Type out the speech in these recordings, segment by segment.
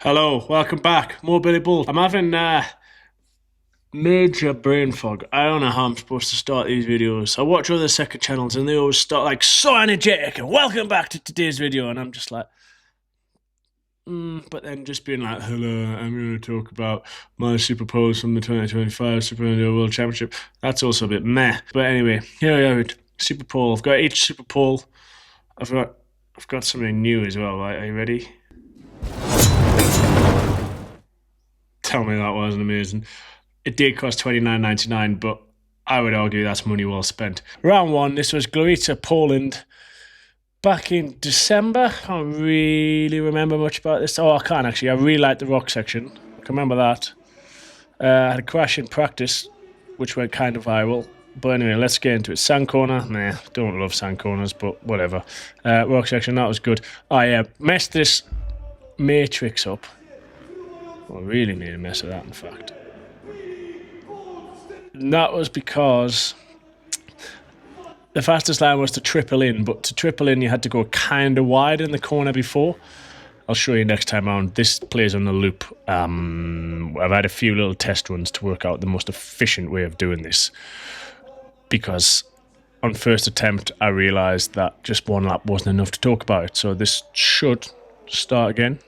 Hello, welcome back. More Billy Bull. I'm having major brain fog. I don't know how I'm supposed to start these videos. I watch other second channels and they always start like so energetic and welcome back to today's video, and I'm just like, but then just being like, hello, I'm going to talk about my Super Poles from the 2025 Super Enduro World Championship. That's also a bit meh. But anyway, here we have it. Super Pole. I've got each Super Pole. I've got something new as well. Right? Are you ready? Tell me that wasn't amazing. It did cost $29.99, but I would argue that's money well spent. Round one, this was Gliwice, Poland, back in December. I can't really remember much about this. Oh, I can actually. I really liked the rock section. I can remember that. I had a crash in practice, which went kind of viral. But anyway, let's get into it. Sand corner. Nah, don't love sand corners, but whatever. Rock section, that was good. I messed this matrix up. Well, I really made a mess of that, in fact. And that was because the fastest line was to triple in, but to triple in you had to go kind of wide in the corner before. I'll show you next time around. This plays on the loop. I've had a few little test runs to work out the most efficient way of doing this, because on first attempt I realised that just one lap wasn't enough to talk about it. So this should start again.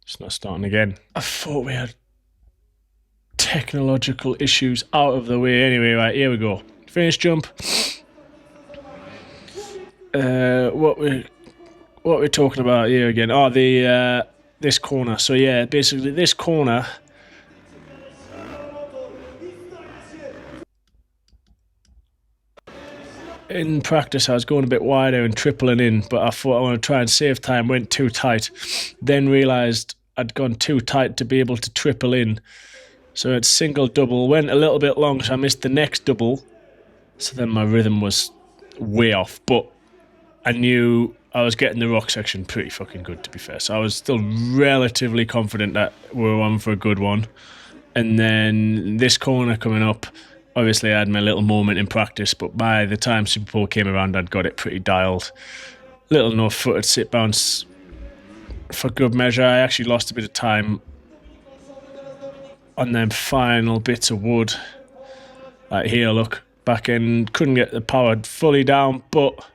It's not starting again. I thought we had technological issues out of the way. Anyway, right, here we go. Finish jump. What we're talking about here again? Oh, the this corner. So yeah, basically this corner. In practice, I was going a bit wider and tripling in, but I thought I want to try and save time. Went too tight, then realised I'd gone too tight to be able to triple in. So it's single double, went a little bit long, so I missed the next double. So then my rhythm was way off, but I knew I was getting the rock section pretty fucking good, to be fair. So I was still relatively confident that we were on for a good one. And then this corner coming up, obviously I had my little moment in practice, but by the time Super Bowl came around, I'd got it pretty dialed. Little no-footed sit bounce for good measure. I actually lost a bit of time on them final bits of wood. Like here, look, back end, couldn't get the power fully down, but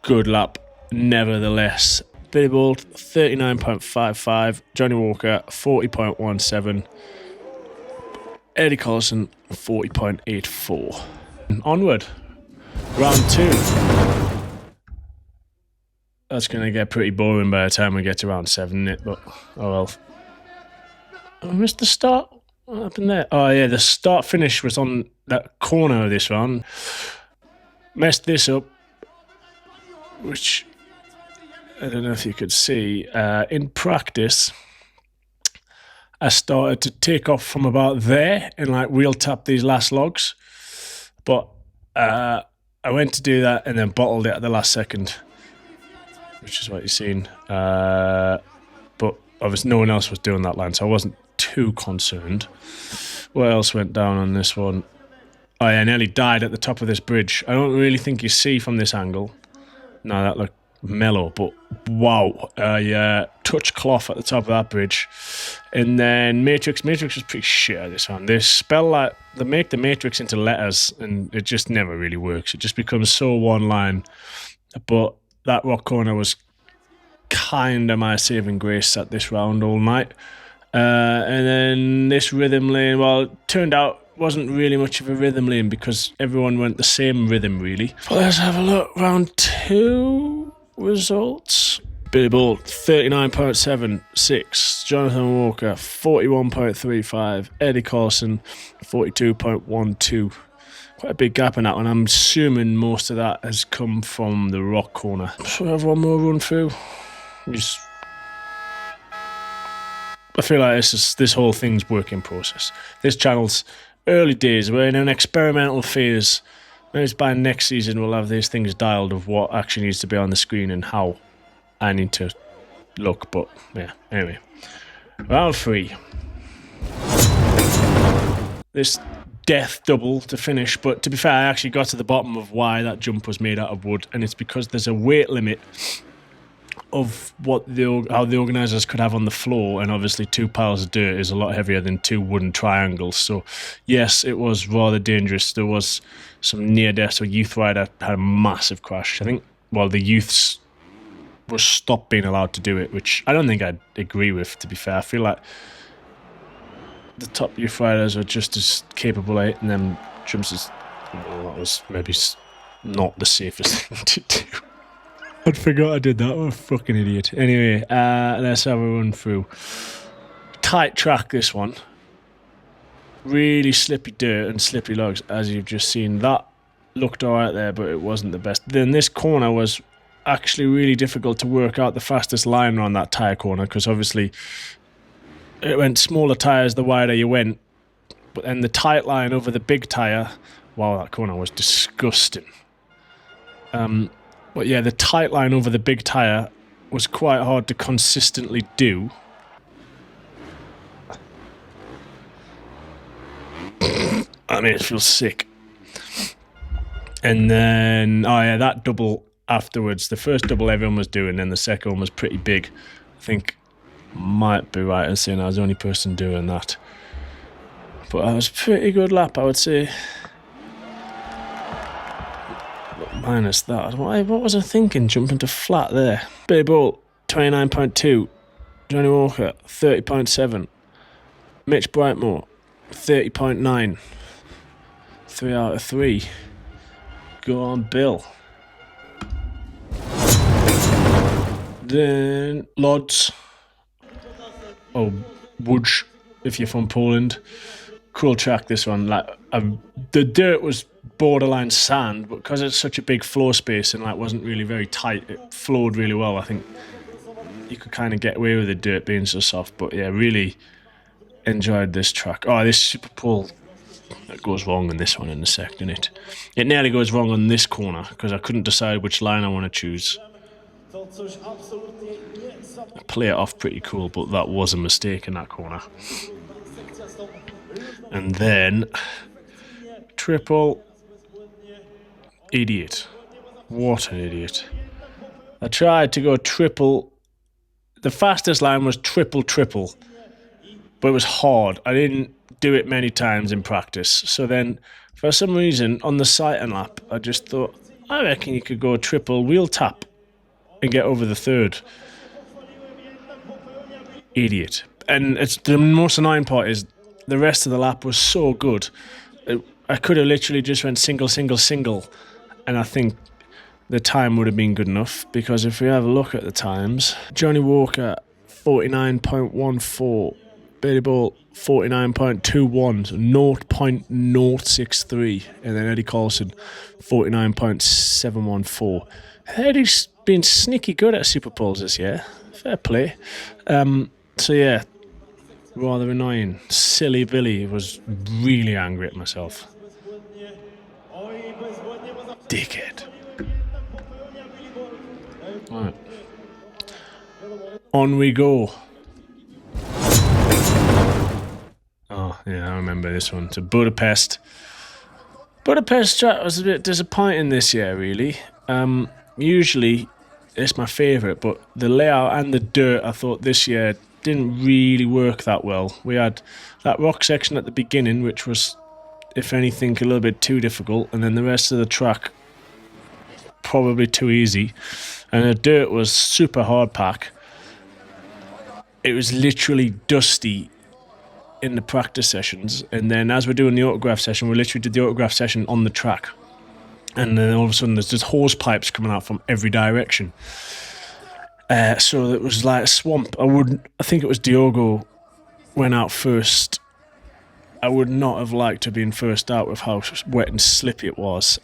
good lap nevertheless. Billy Bolt, 39.55, Johnny Walker, 40.17, Eddie Collison, 40.84. Onward, round two. That's going to get pretty boring by the time we get to round 7, isn't it? But, oh well. I missed the start. What happened there? Oh yeah, the start finish was on that corner of this round. Messed this up, which I don't know if you could see. In practice, I started to take off from about there and like wheel tap these last logs, but I went to do that and then bottled it at the last second, which is what you've seen. But obviously no one else was doing that line, so I wasn't too concerned. What else went down on this one? Oh yeah, I nearly died at the top of this bridge. I don't really think you see from this angle. No, that looked mellow, but wow. Yeah, touch cloth at the top of that bridge. And then Matrix was pretty shit at this one. They spell like, they make the Matrix into letters and it just never really works. It just becomes so one line. But that rock corner was kind of my saving grace at this round all night. And then this rhythm lane, well, it turned out wasn't really much of a rhythm lane because everyone went the same rhythm really. But let's have a look. Round 2 results. Billy Bolt, 39.76. Jonathan Walker, 41.35. Eddie Carlson, 42.12. Quite a big gap in that one. I'm assuming most of that has come from the rock corner. So we have one more run through. I feel like this whole thing's work in process. This channel's early days. We're in an experimental phase. Maybe by next season we'll have these things dialed of what actually needs to be on the screen and how I need to look. But yeah, anyway. Round 3. This death double to finish, but to be fair, I actually got to the bottom of why that jump was made out of wood, and it's because there's a weight limit of how the organisers could have on the floor, and obviously 2 piles of dirt is a lot heavier than 2 wooden triangles. So yes, it was rather dangerous. There was some near deaths. So a youth rider had a massive crash. I think the youths were stopped being allowed to do it, which I don't think I'd agree with, to be fair. I feel like the top youth riders are just as capable of hitting them jumps as that was maybe not the safest thing to do. I forgot I did that. What a fucking idiot. Anyway, let's have a run through. Tight track, this one. Really slippy dirt and slippery logs, as you've just seen. That looked alright there, but it wasn't the best. Then this corner was actually really difficult to work out the fastest line around that tyre corner, because obviously it went smaller tyres the wider you went. But then the tight line over the big tyre, wow, that corner was disgusting. But yeah, the tight line over the big tyre was quite hard to consistently do. I mean, it feels sick. And then, that double afterwards. The first double everyone was doing, and the second one was pretty big. I think might be right in saying I was the only person doing that. But that was a pretty good lap, I would say. Minus that. What was I thinking jumping to flat there? Billy Bolt, 29.2. Johnny Walker, 30.7. Mitch Brightmore, 30.9. 3 out of 3. Go on, Bill. Then Lodz. Łódź, if you're from Poland. Cool track, this one. The dirt was borderline sand, but because it's such a big floor space and wasn't really very tight, it flowed really well. I think you could kind of get away with the dirt being so soft. But yeah, really enjoyed this track. This super pole, that goes wrong in this one in a second. It nearly goes wrong on this corner because I couldn't decide which line I want to choose. I play it off pretty cool, but that was a mistake in that corner. And then triple. Idiot. What an idiot. I tried to go triple. The fastest line was triple, but it was hard. I didn't do it many times in practice. So then, for some reason, on the sighting lap, I just thought, I reckon you could go triple wheel tap and get over the third. Idiot. And it's the most annoying part is the rest of the lap was so good. I could have literally just went single, and I think the time would have been good enough, because if we have a look at the times, Johnny Walker 49.14, Billy Bolt 49.21, so 0.063, and then Eddie Carlson 49.714. Eddie's been sneaky good at Super Poles this year. Fair play. So yeah, rather annoying. Silly Billy was really angry at myself. Dickhead. Right. On we go. Oh, yeah, I remember this one. To Budapest. Budapest track was a bit disappointing this year, really. Usually, it's my favourite, but the layout and the dirt, I thought this year didn't really work that well. We had that rock section at the beginning, which was, if anything, a little bit too difficult, and then the rest of the track probably too easy. And the dirt was super hard pack. It was literally dusty in the practice sessions, and then as we're doing the autograph session, we literally did the autograph session on the track, and then all of a sudden there's just hose pipes coming out from every direction. So it was like a swamp. I think it was Diogo went out first. I would not have liked to have been first out with how wet and slippy it was.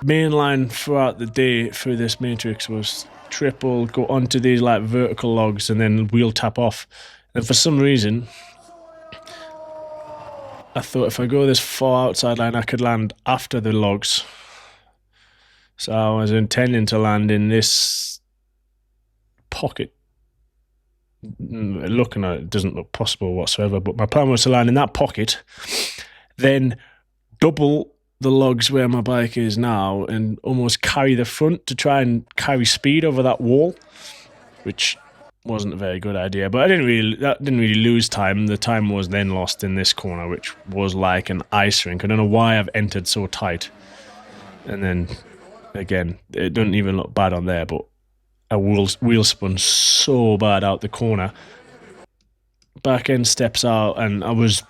Main line throughout the day through this matrix was triple, go onto these vertical logs and then wheel tap off. And for some reason, I thought if I go this far outside line, I could land after the logs. So I was intending to land in this pocket. Looking at it, it doesn't look possible whatsoever, but my plan was to land in that pocket, then double the logs where my bike is now and almost carry the front to try and carry speed over that wall, which wasn't a very good idea. But that didn't really lose time. The time was then lost in this corner, which was like an ice rink. I don't know why I've entered so tight. And then again, it doesn't even look bad on there, but a wheel spun so bad out the corner. Back end steps out, and I was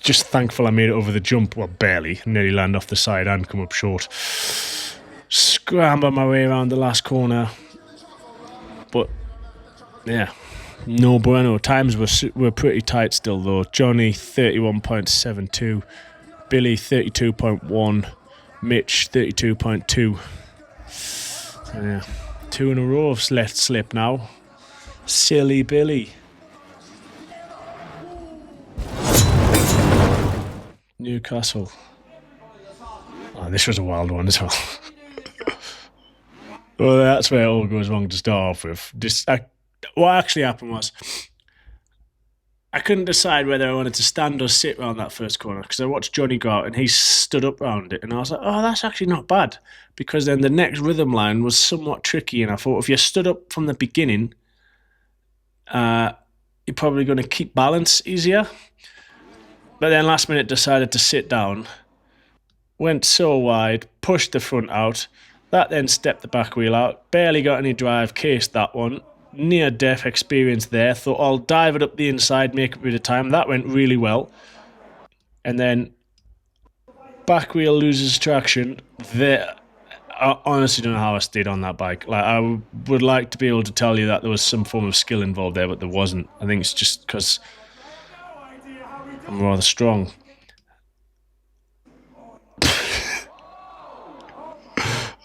just thankful I made it over the jump. Well, barely. Nearly land off the side and come up short. Scramble my way around the last corner. But, yeah, no bueno. Times were pretty tight still, though. Johnny, 31.72. Billy, 32.1. Mitch, 32.2. So, yeah, 2 in a row of let slip now. Silly Billy. Newcastle. Oh, this was a wild one as well. Well, that's where it all goes wrong to start off with. What actually happened was I couldn't decide whether I wanted to stand or sit around that first corner because I watched Johnny go out and he stood up around it, and I was like, oh, that's actually not bad, because then the next rhythm line was somewhat tricky, and I thought if you stood up from the beginning, you're probably going to keep balance easier. But then last minute decided to sit down, went so wide, pushed the front out, that then stepped the back wheel out, barely got any drive, cased that one, near-death experience there, thought I'll dive it up the inside, make a bit of time, that went really well. And then back wheel loses traction, there. I honestly don't know how I stayed on that bike. Like, I would like to be able to tell you that there was some form of skill involved there, but there wasn't. I think it's just because I'm rather strong.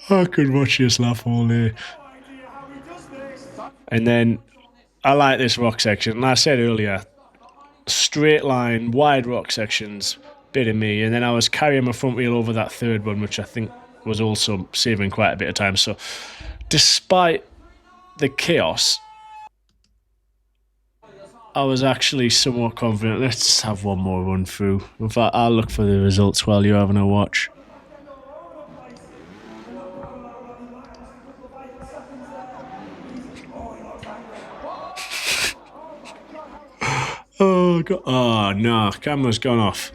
I could watch this laugh all day. And then I like this rock section. And I said earlier, straight line, wide rock sections, bit of me. And then I was carrying my front wheel over that third one, which I think was also saving quite a bit of time. So despite the chaos, I was actually somewhat confident. Let's have one more run through. In fact, I'll look for the results while you're having a watch. Oh, God. Oh, no. Camera's gone off.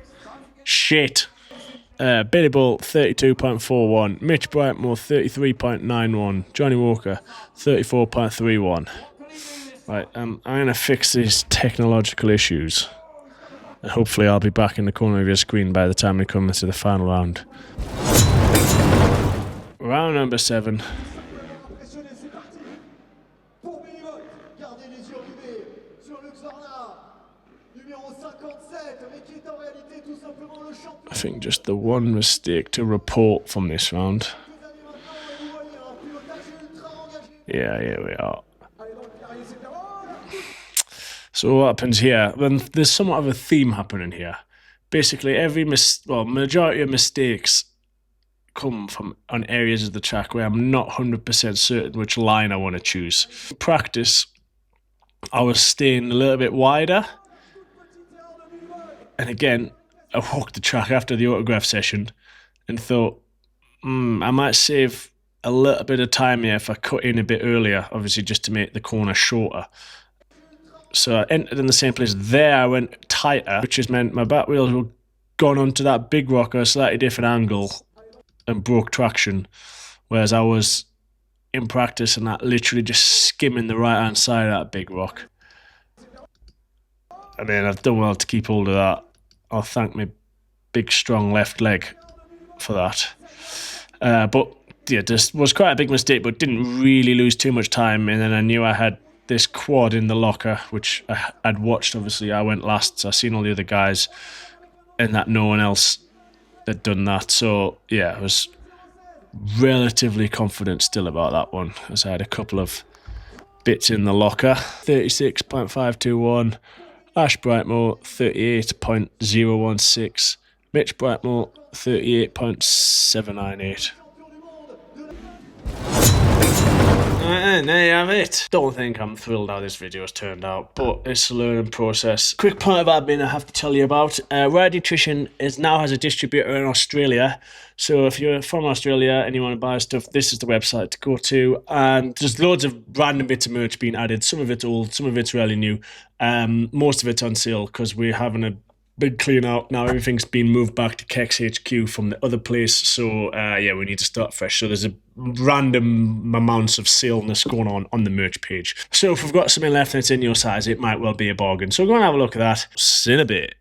Shit. Billy Bull, 32.41. Mitch Brightmore, 33.91. Johnny Walker, 34.31. Right, I'm going to fix these technological issues. And hopefully I'll be back in the corner of your screen by the time we come into the final round. Round number 7. I think just the one mistake to report from this round. Yeah, here we are. So what happens here? Then there's somewhat of a theme happening here. Basically, majority of mistakes come from on areas of the track where I'm not 100% certain which line I want to choose. In practice, I was staying a little bit wider. And again, I walked the track after the autograph session and thought, I might save a little bit of time here if I cut in a bit earlier, obviously just to make the corner shorter. So I entered in the same place. There I went tighter, which has meant my back wheels were gone onto that big rock at a slightly different angle and broke traction. Whereas I was in practice and that literally just skimming the right hand side of that big rock. I mean, I've done well to keep hold of that. I'll thank my big, strong left leg for that. But yeah, this was quite a big mistake, but didn't really lose too much time. And then I knew I had this quad in the locker, which I'd watched. Obviously, I went last, so I seen all the other guys, and that no one else had done that. So yeah, I was relatively confident still about that one, as I had a couple of bits in the locker. 36.521. Ash Brightmore, 38.016. Mitch Brightmore, 38.798. And there you have it. Don't think I'm thrilled how this video has turned out, but it's a learning process. Quick point of admin I have to tell you about. Rare Nutrition now has a distributor in Australia. So if you're from Australia and you want to buy stuff, this is the website to go to. And there's loads of random bits of merch being added. Some of it's old, some of it's really new. Most of it's on sale because we're having a big clean out now. Everything's been moved back to Kex HQ from the other place, so yeah, we need to start fresh. So there's a random amounts of saleness going on the merch page. So if we've got something left and it's in your size, it might well be a bargain. So go and have a look at that. See you in a bit.